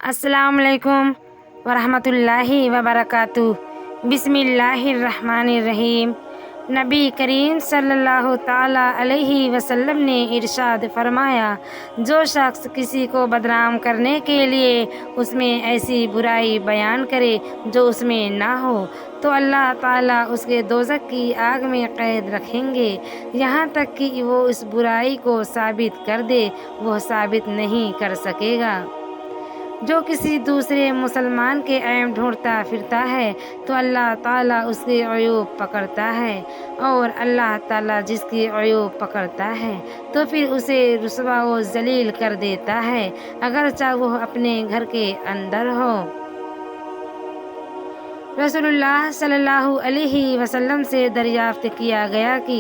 السلام علیکم ورحمۃ اللہ وبرکاتہ۔ بسم اللہ الرحمن الرحیم۔ نبی کریم صلی اللہ تعالیٰ علیہ وسلم نے ارشاد فرمایا، جو شخص کسی کو بدنام کرنے کے لیے اس میں ایسی برائی بیان کرے جو اس میں نہ ہو تو اللہ تعالیٰ اس کے دوزخ کی آگ میں قید رکھیں گے یہاں تک کہ وہ اس برائی کو ثابت کر دے۔ وہ ثابت نہیں کر سکے گا۔ جو کسی دوسرے مسلمان کے عیب ڈھونڈتا پھرتا ہے تو اللہ تعالیٰ اس کے عیوب پکڑتا ہے، اور اللہ تعالیٰ جس کی عیوب پکڑتا ہے تو پھر اسے رسوا و ذلیل کر دیتا ہے، اگرچہ وہ اپنے گھر کے اندر ہو۔ رسول اللہ صلی اللہ علیہ وسلم سے دریافت کیا گیا کہ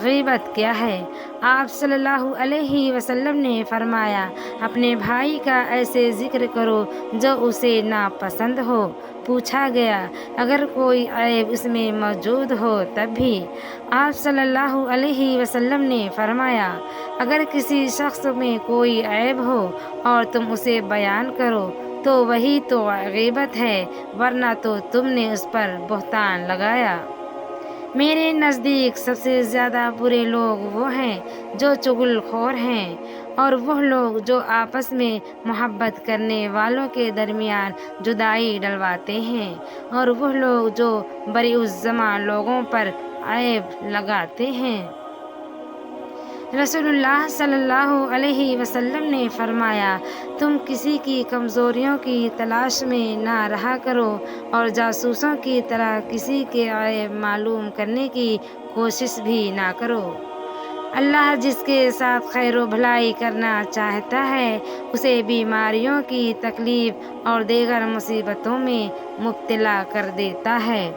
غیبت کیا ہے؟ آپ صلی اللہ علیہ وسلم نے فرمایا، اپنے بھائی کا ایسے ذکر کرو جو اسے ناپسند ہو۔ پوچھا گیا، اگر کوئی عیب اس میں موجود ہو تب بھی؟ آپ صلی اللہ علیہ وسلم نے فرمایا، اگر کسی شخص میں کوئی عیب ہو اور تم اسے بیان کرو تو وہی تو غیبت ہے، ورنہ تو تم نے اس پر بہتان لگایا۔ میرے نزدیک سب سے زیادہ برے لوگ وہ ہیں جو چغل خور ہیں، اور وہ لوگ جو آپس میں محبت کرنے والوں کے درمیان جدائی ڈلواتے ہیں، اور وہ لوگ جو بری الذمہ لوگوں پر عیب لگاتے ہیں۔ رسول اللہ صلی اللہ علیہ وسلم نے فرمایا، تم کسی کی کمزوریوں کی تلاش میں نہ رہا کرو اور جاسوسوں کی طرح کسی کے عیب معلوم کرنے کی کوشش بھی نہ کرو۔ اللہ جس کے ساتھ خیر و بھلائی کرنا چاہتا ہے اسے بیماریوں کی تکلیف اور دیگر مصیبتوں میں مبتلا کر دیتا ہے۔